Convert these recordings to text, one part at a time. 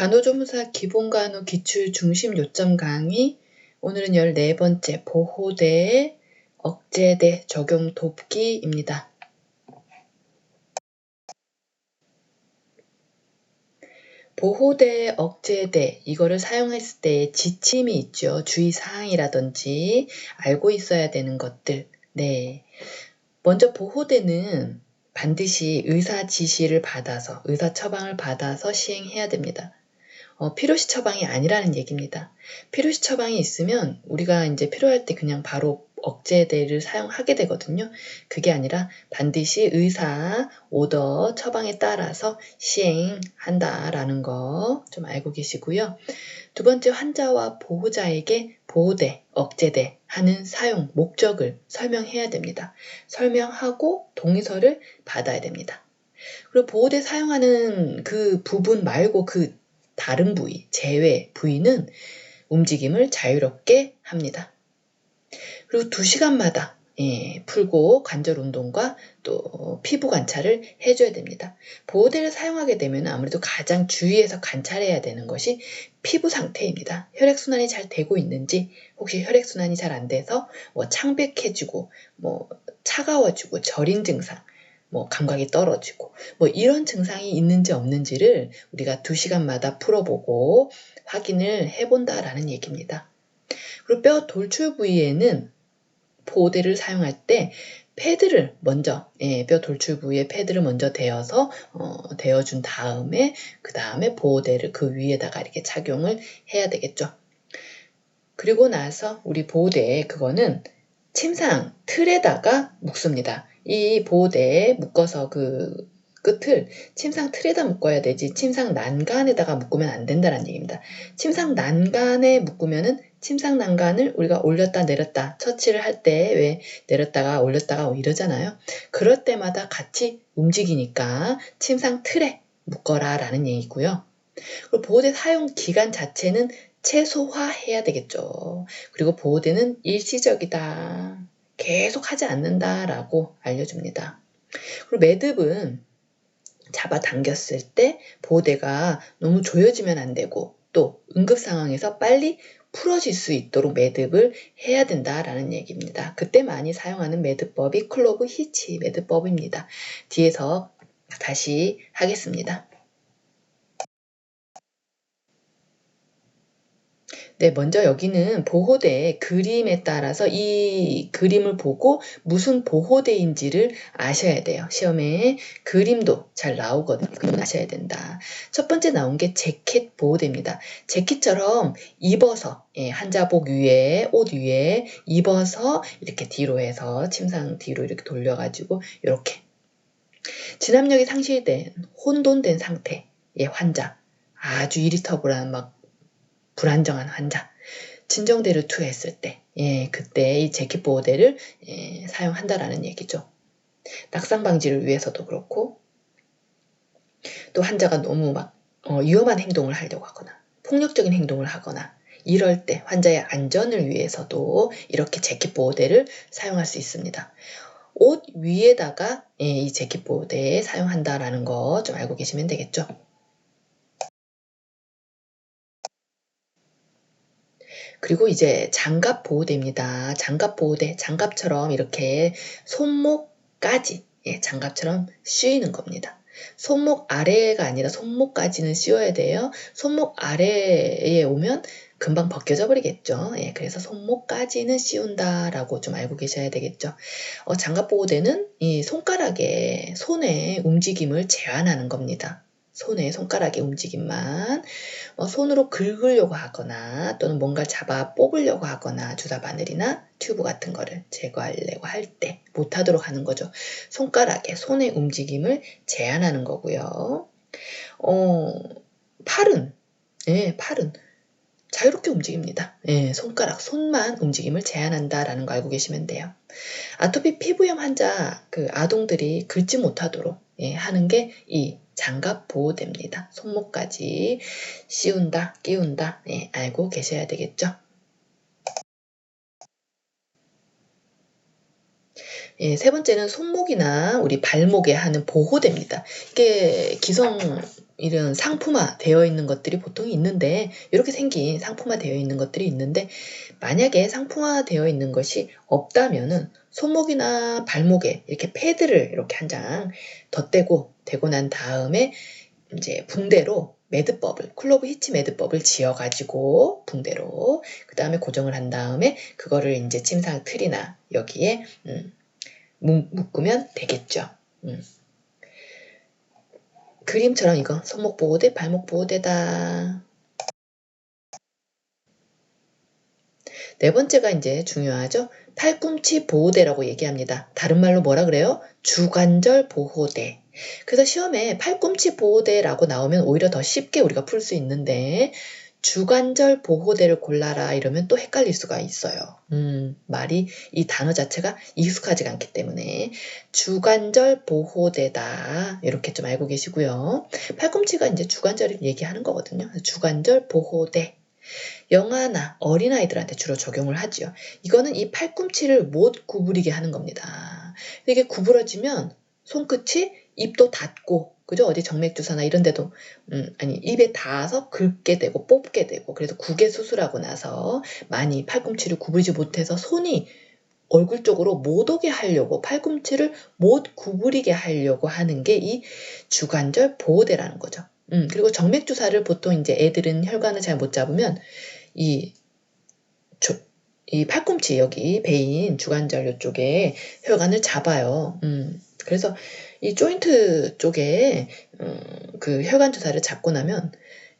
간호조무사 기본간호 기출 중심 요점 강의. 오늘은 14번째 보호대 억제대 적용 돕기입니다. 보호대, 억제대 이거를 사용했을 때 지침이 있죠. 주의사항이라든지 알고 있어야 되는 것들. 네. 먼저 보호대는 반드시 의사 지시를 받아서, 의사 처방을 받아서 시행해야 됩니다. 필요시 처방이 아니라는 얘기입니다. 필요시 처방이 있으면 우리가 이제 필요할 때 그냥 바로 억제대를 사용하게 되거든요. 그게 아니라 반드시 의사 오더 처방에 따라서 시행한다라는 거 좀 알고 계시고요. 두 번째, 환자와 보호자에게 보호대, 억제대 하는 사용 목적을 설명해야 됩니다. 설명하고 동의서를 받아야 됩니다. 그리고 보호대 사용하는 그 부분 말고 그 다른 부위, 제외 부위는 움직임을 자유롭게 합니다. 그리고 2시간마다 풀고 관절 운동과 또 피부 관찰을 해줘야 됩니다. 보호대를 사용하게 되면 아무래도 가장 주의해서 관찰해야 되는 것이 피부 상태입니다. 혈액순환이 잘 되고 있는지, 혹시 혈액순환이 잘 안 돼서 창백해지고 차가워지고 저린 증상, 감각이 떨어지고 이런 증상이 있는지 없는지를 우리가 2시간마다 풀어보고 확인을 해본다라는 얘기입니다. 그리고 뼈 돌출 부위에는 보호대를 사용할 때 패드를 먼저, 뼈 돌출 부위에 패드를 먼저 대어준 다음에 그 다음에 보호대를 그 위에다가 이렇게 착용을 해야 되겠죠. 그리고 나서 우리 보호대 그거는 침상 틀에다가 묶습니다. 이 보호대에 묶어서 그 끝을 침상 틀에다 묶어야 되지 침상 난간에다가 묶으면 안 된다는 얘기입니다. 침상 난간에 묶으면은 침상 난간을 우리가 올렸다 내렸다 처치를 할 때 왜 내렸다가 올렸다가 이러잖아요. 그럴 때마다 같이 움직이니까 침상 틀에 묶어라 라는 얘기고요. 그리고 보호대 사용 기간 자체는 최소화해야 되겠죠. 그리고 보호대는 일시적이다. 계속 하지 않는다라고 알려줍니다. 그리고 매듭은 잡아당겼을 때 보호대가 너무 조여지면 안 되고 또 응급 상황에서 빨리 풀어질 수 있도록 매듭을 해야 된다라는 얘기입니다. 그때 많이 사용하는 매듭법이 클로브 히치 매듭법입니다. 뒤에서 다시 하겠습니다. 네, 먼저 여기는 보호대 그림에 따라서 이 그림을 보고 무슨 보호대인지를 아셔야 돼요. 시험에 그림도 잘 나오거든요. 그림 아셔야 된다. 첫 번째 나온 게 재킷 보호대입니다. 재킷처럼 입어서 환자복 위에 옷 위에 입어서 이렇게 뒤로 해서 침상 뒤로 이렇게 돌려가지고 이렇게 진압력이 상실된 혼돈된 상태의 환자, 아주 이리터블한 불안정한 환자, 진정대를 투여했을 때, 그때 이 재킷 보호대를 사용한다라는 얘기죠. 낙상 방지를 위해서도 그렇고, 또 환자가 너무 위험한 행동을 하려고 하거나, 폭력적인 행동을 하거나, 이럴 때 환자의 안전을 위해서도 이렇게 재킷 보호대를 사용할 수 있습니다. 옷 위에다가 이 재킷 보호대에 사용한다라는 거 좀 알고 계시면 되겠죠. 그리고 이제 장갑 보호대입니다. 장갑 보호대, 장갑처럼 이렇게 손목까지, 장갑처럼 씌이는 겁니다. 손목 아래가 아니라 손목까지는 씌워야 돼요. 손목 아래에 오면 금방 벗겨져 버리겠죠. 그래서 손목까지는 씌운다라고 좀 알고 계셔야 되겠죠. 장갑 보호대는 이 손의 움직임을 제한하는 겁니다. 손가락의 움직임만 손으로 긁으려고 하거나 또는 뭔가 잡아 뽑으려고 하거나 주사 바늘이나 튜브 같은 거를 제거하려고 할 때 못하도록 하는 거죠. 손의 움직임을 제한하는 거고요. 팔은 자유롭게 움직입니다. 손만 움직임을 제한한다라는 거 알고 계시면 돼요. 아토피 피부염 환자 아동들이 긁지 못하도록 하는 게 이 장갑 보호대입니다. 손목까지 씌운다, 끼운다 알고 계셔야 되겠죠. 세 번째는 손목이나 우리 발목에 하는 보호대입니다. 이게 이런 상품화 되어 있는 것들이 보통 있는데, 이렇게 생긴 상품화 되어 있는 것들이 있는데, 만약에 상품화 되어 있는 것이 없다면은 손목이나 발목에 이렇게 패드를 이렇게 한 장 덧대고 대고 난 다음에 이제 붕대로 매듭법을, 클로브 히치 매듭법을 지어가지고 붕대로 그 다음에 고정을 한 다음에 그거를 이제 침상 틀이나 여기에 묶으면 되겠죠. 그림처럼 이거 손목 보호대, 발목 보호대다. 네 번째가 이제 중요하죠. 팔꿈치 보호대라고 얘기합니다. 다른 말로 뭐라 그래요? 주관절 보호대. 그래서 시험에 팔꿈치 보호대라고 나오면 오히려 더 쉽게 우리가 풀 수 있는데 주관절 보호대를 골라라 이러면 또 헷갈릴 수가 있어요. 말이 이 단어 자체가 익숙하지가 않기 때문에 주관절 보호대다 이렇게 좀 알고 계시고요. 팔꿈치가 이제 주관절을 얘기하는 거거든요. 주관절 보호대. 영아나 어린아이들한테 주로 적용을 하지요. 이거는 이 팔꿈치를 못 구부리게 하는 겁니다. 이게 구부러지면 손끝이 입도 닫고, 그죠? 어디 정맥주사나 이런 데도, 입에 닿아서 긁게 되고 뽑게 되고, 그래서 구개 수술하고 나서 많이 팔꿈치를 구부리지 못해서 손이 얼굴 쪽으로 못 오게 하려고, 팔꿈치를 못 구부리게 하려고 하는 게 이 주관절 보호대라는 거죠. 그리고 정맥주사를 보통 이제 애들은 혈관을 잘 못 잡으면 이 팔꿈치 여기 베인 주관절 이쪽에 혈관을 잡아요. 그래서 이 조인트 쪽에 그 혈관 주사를 잡고 나면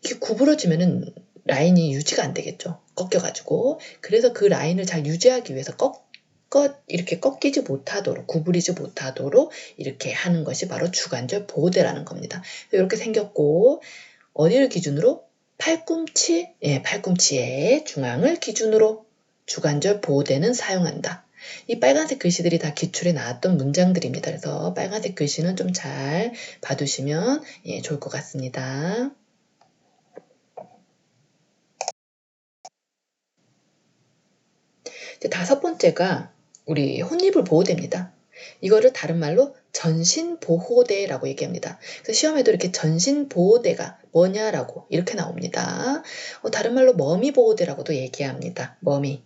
이게 구부러지면은 라인이 유지가 안 되겠죠. 꺾여가지고. 그래서 그 라인을 잘 유지하기 위해서 이렇게 꺾이지 못하도록, 구부리지 못하도록 이렇게 하는 것이 바로 주관절 보호대라는 겁니다. 이렇게 생겼고, 어디를 기준으로? 팔꿈치의 중앙을 기준으로 주관절 보호대는 사용한다. 이 빨간색 글씨들이 다 기출에 나왔던 문장들입니다. 그래서 빨간색 글씨는 좀 잘 봐두시면 좋을 것 같습니다. 이제 다섯 번째가 우리 혼입을 보호대입니다. 이거를 다른 말로 전신보호대라고 얘기합니다. 그래서 시험에도 이렇게 전신보호대가 뭐냐라고 이렇게 나옵니다. 다른 말로 머미보호대라고도 얘기합니다. 머미.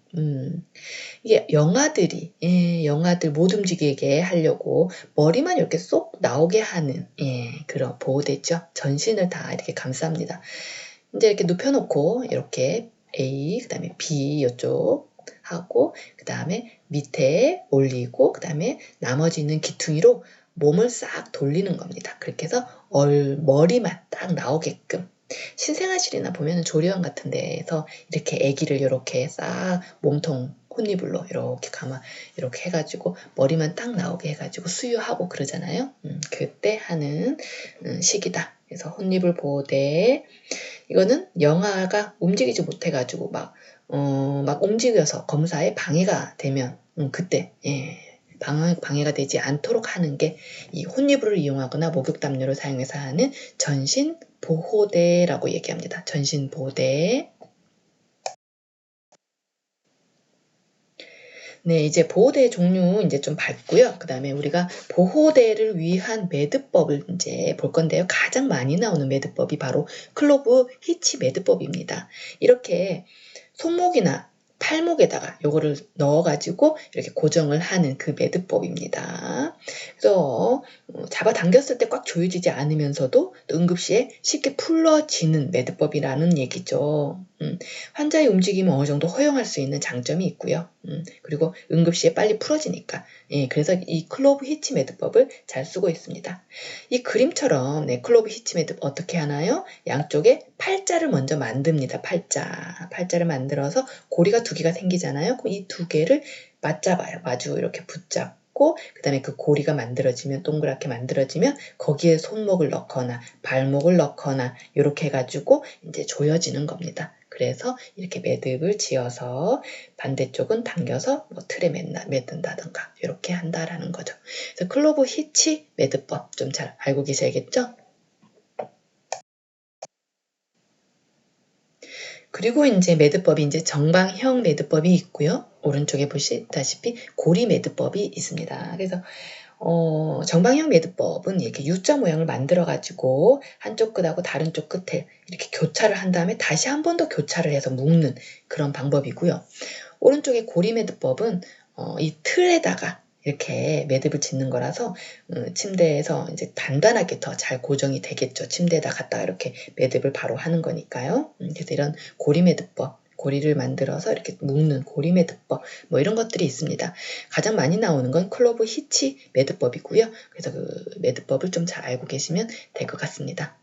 이게 영아들 못 움직이게 하려고 머리만 이렇게 쏙 나오게 하는 그런 보호대죠. 전신을 다 이렇게 감쌉니다. 이제 이렇게 눕혀놓고 이렇게 A, 그 다음에 B 이쪽 하고 그 다음에 밑에 올리고 그 다음에 나머지 있는 귀퉁이로 몸을 싹 돌리는 겁니다. 그렇게 해서 머리만 딱 나오게끔. 신생아실이나 보면 조리원 같은 데에서 이렇게 아기를 이렇게 싹 몸통 혼이불로 이렇게 이렇게 해가지고 머리만 딱 나오게 해가지고 수유하고 그러잖아요. 그때 하는 식이다. 그래서 혼이불 보호대. 이거는 영아가 움직이지 못해가지고 막 움직여서 검사에 방해가 되면 그때 방해가 되지 않도록 하는 게 이 혼이불을 이용하거나 목욕담요를 사용해서 하는 전신 보호대라고 얘기합니다. 전신 보호대. 네, 이제 보호대 종류 이제 좀 봤고요. 그 다음에 우리가 보호대를 위한 매듭법을 이제 볼 건데요. 가장 많이 나오는 매듭법이 바로 클로브 히치 매듭법입니다. 이렇게 손목이나 팔목에다가 요거를 넣어가지고 이렇게 고정을 하는 그 매듭법입니다. 그래서 잡아당겼을 때 꽉 조여지지 않으면서도 또 응급시에 쉽게 풀러지는 매듭법이라는 얘기죠. 환자의 움직임을 어느 정도 허용할 수 있는 장점이 있고요. 그리고 응급시에 빨리 풀어지니까. 그래서 이 클로브 히치 매듭법을 잘 쓰고 있습니다. 이 그림처럼 클로브 히치 매듭 어떻게 하나요? 양쪽에 팔자를 먼저 만듭니다. 팔자를 만들어서 고리가 두 개가 생기잖아요. 그럼 이 두 개를 맞잡아요. 마주 이렇게 붙잡고 그 다음에 그 고리가 만들어지면 동그랗게 만들어지면 거기에 손목을 넣거나 발목을 넣거나 이렇게 해가지고 이제 조여지는 겁니다. 그래서 이렇게 매듭을 지어서 반대쪽은 당겨서 틀에 매든다든가 이렇게 한다라는 거죠. 그래서 클로브 히치 매듭법 좀 잘 알고 계셔야겠죠? 그리고 이제 매듭법이 이제 정방형 매듭법이 있고요. 오른쪽에 보시다시피 고리 매듭법이 있습니다. 그래서 정방형 매듭법은 이렇게 U자 모양을 만들어 가지고 한쪽 끝하고 다른 쪽 끝에 이렇게 교차를 한 다음에 다시 한 번 더 교차를 해서 묶는 그런 방법이고요. 오른쪽의 고리 매듭법은 이 틀에다가 이렇게 매듭을 짓는 거라서 침대에서 이제 단단하게 더 잘 고정이 되겠죠. 침대에다 갖다가 이렇게 매듭을 바로 하는 거니까요. 그래서 이런 고리 매듭법, 고리를 만들어서 이렇게 묶는 고리 매듭법, 뭐 이런 것들이 있습니다. 가장 많이 나오는 건 클로브 히치 매듭법이고요. 그래서 그 매듭법을 좀 잘 알고 계시면 될 것 같습니다.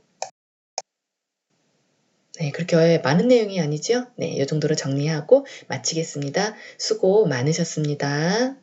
네, 그렇게 많은 내용이 아니죠? 네, 이 정도로 정리하고 마치겠습니다. 수고 많으셨습니다.